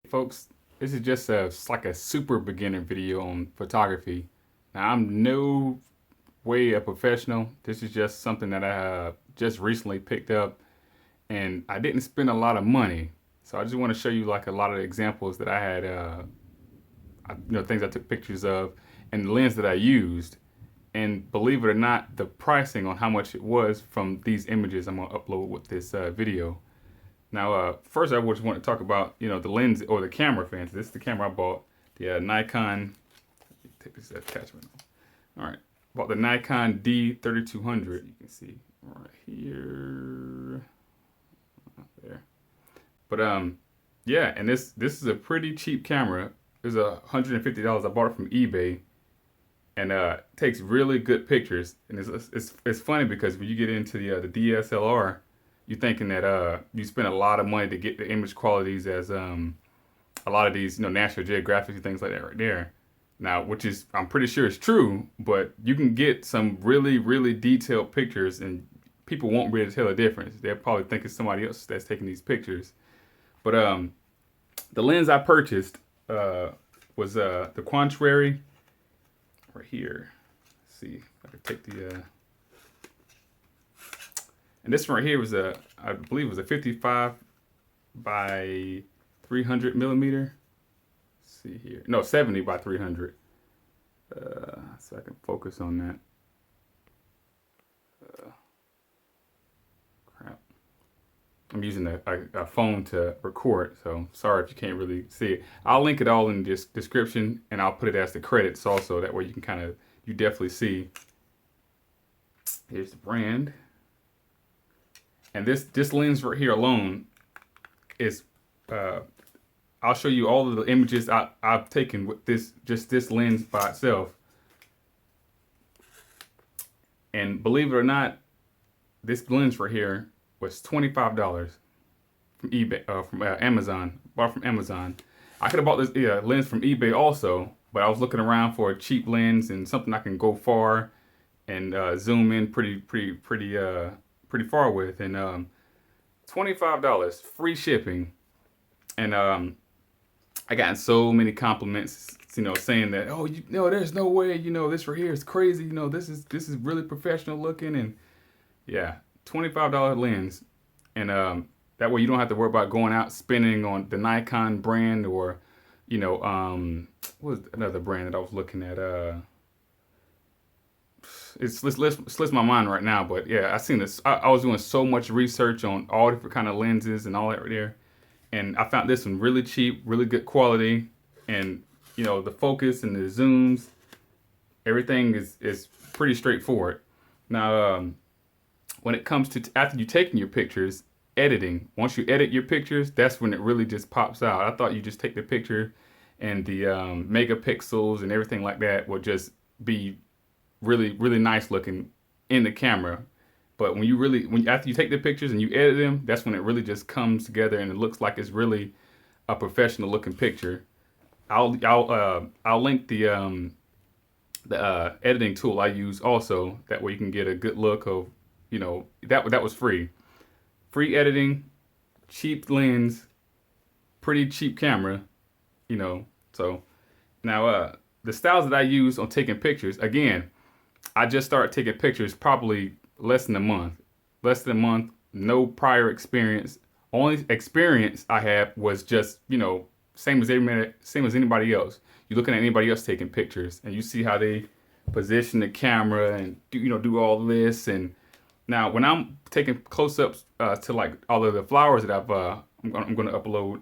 Folks, this is just like a super beginner video on photography. Now, I'm no way a professional. This is just something that I just recently picked up, and I didn't spend a lot of money. So I just want to show you like a lot of the examples that I had, things I took pictures of, and the lens that I used. And believe it or not, the pricing on how much it was from these images I'm gonna upload with this video. Now, first I just want to talk about, the lens or the camera fans. This is the camera I bought, the Nikon. Take this attachment off. All right, bought the Nikon D3200. You can see right here, there. But yeah, and this is a pretty cheap camera. It was $150. I bought it from eBay, and takes really good pictures. And it's funny because when you get into the DSLR, you're thinking that you spend a lot of money to get the image qualities as a lot of these National Geographic and things like that right there. Now, which is I'm pretty sure is true, but you can get some really detailed pictures, and people won't really tell the difference. They'll probably think it's somebody else that's taking these pictures. But the lens I purchased was the Quantaray right here. Let's see if I can take the. And this one right here was I believe it was a 55 by 300 millimeter. Let's see here. No, 70 by 300. So I can focus on that. Crap. I'm using a phone to record, so sorry if you can't really see it. I'll link it all in the description, and I'll put it as the credits also. That way you can you definitely see. Here's the brand. And this lens right here alone is, I'll show you all of the images I've taken with this lens by itself. And believe it or not, this lens right here was $25 from eBay, from Amazon. Bought from Amazon. I could have bought this lens from eBay also, but I was looking around for a cheap lens and something I can go far and zoom in pretty far with, and $25, free shipping. And I got so many compliments, saying that, oh, there's no way, this right here is crazy, this is really professional looking. And yeah, $25 lens, and that way you don't have to worry about going out spending on the Nikon brand, or what was another brand that I was looking at? It slips my mind right now, but yeah, I seen this. I was doing so much research on all different kind of lenses and all that right there, and I found this one really cheap, really good quality, and the focus and the zooms, everything is pretty straightforward. Now, when it comes to after you've taken your pictures, editing. Once you edit your pictures, that's when it really just pops out. I thought you just take the picture, and the megapixels and everything like that would just be really nice looking in the camera. But after you take the pictures and you edit them, that's when it really just comes together and it looks like it's really a professional looking picture. I'll link the editing tool I use also. That way you can get a good look of, that was free editing, cheap lens, pretty cheap camera, So now the styles that I use on taking pictures, again, I just started taking pictures probably less than a month. No prior experience. Only experience I had was just, same as anybody else. You're looking at anybody else taking pictures, and you see how they position the camera and do all this. And now when I'm taking close-ups to like all of the flowers that I'm going to upload,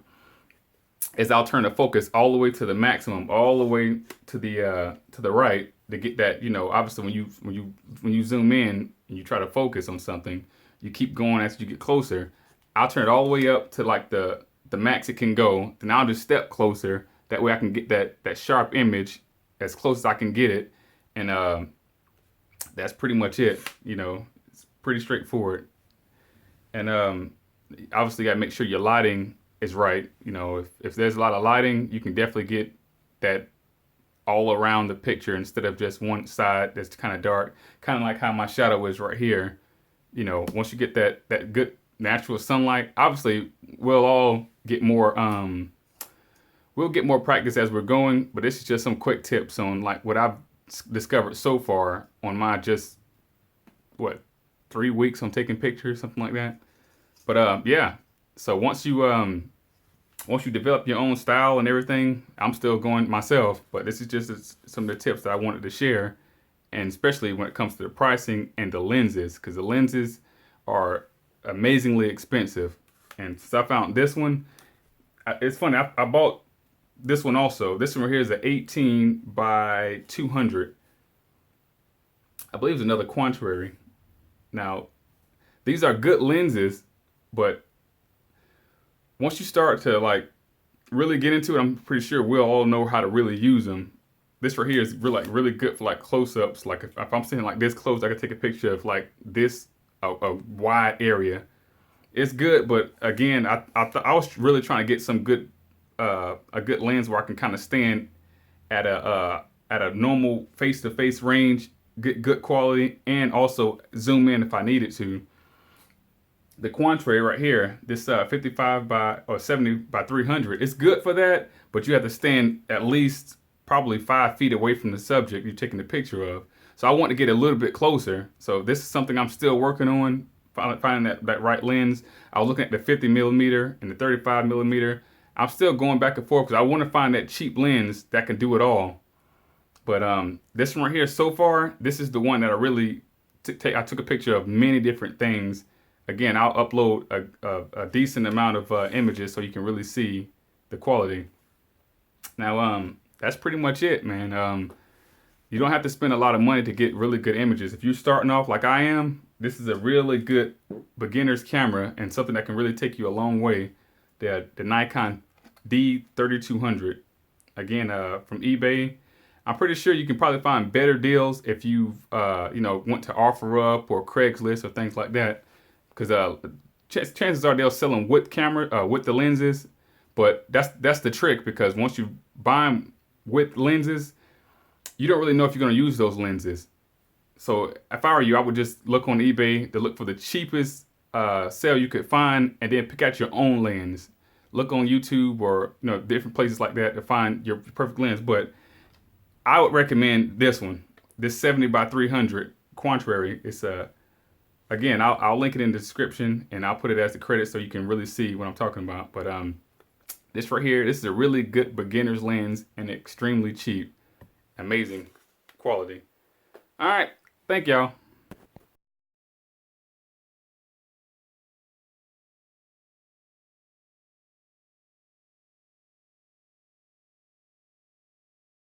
is I'll turn the focus all the way to the maximum, all the way to the right, to get that, obviously when you zoom in and you try to focus on something, you keep going as you get closer. I'll turn it all the way up to like the max it can go. Then I'll just step closer. That way I can get that sharp image as close as I can get it. And that's pretty much it. It's pretty straightforward. And obviously you gotta make sure your lighting is right. If there's a lot of lighting, you can definitely get that all around the picture instead of just one side that's kind of dark, kind of like how my shadow is right here. Once you get that good natural sunlight, obviously we'll all get more we'll get more practice as we're going, but this is just some quick tips on like what I've discovered so far on my just, what, 3 weeks on taking pictures, something like that. But yeah, so once you develop your own style and everything, I'm still going myself, but this is just some of the tips that I wanted to share, and especially when it comes to the pricing and the lenses, because the lenses are amazingly expensive. And since I found this one, it's funny, I bought this one also. This one right here is an 18 by 200. I believe it's another Quantaray. Now, these are good lenses, but once you start to like really get into it, I'm pretty sure we'll all know how to really use them. This right here is really good for like close-ups. Like if I'm sitting like this close, I can take a picture of like this a wide area. It's good, but again, I was really trying to get some good a good lens where I can kind of stand at a normal face-to-face range, get good quality, and also zoom in if I needed to. The Quantaray right here, this 55 by or 70 by 300, it's good for that, but you have to stand at least probably 5 feet away from the subject you're taking the picture of. So I want to get a little bit closer. So this is something I'm still working on, finding that right lens. I was looking at the 50 millimeter and the 35 millimeter. I'm still going back and forth because I want to find that cheap lens that can do it all. But this one right here, so far, this is the one that I really I took a picture of many different things. Again, I'll upload a decent amount of images so you can really see the quality. Now, that's pretty much it, man. You don't have to spend a lot of money to get really good images. If you're starting off like I am, this is a really good beginner's camera and something that can really take you a long way. The Nikon D3200, again, from eBay. I'm pretty sure you can probably find better deals if you want to OfferUp or Craigslist or things like that. Because chances are they'll sell them with camera, with the lenses. But that's the trick, because once you buy them with lenses, you don't really know if you're going to use those lenses. So if I were you, I would just look on eBay to look for the cheapest sale you could find, and then pick out your own lens. Look on YouTube or different places like that to find your perfect lens. But I would recommend this one, this 70 by 300 Quantaray. It's again, I'll link it in the description, and I'll put it as the credit so you can really see what I'm talking about. But this right here, this is a really good beginner's lens and extremely cheap. Amazing quality. All right, thank y'all.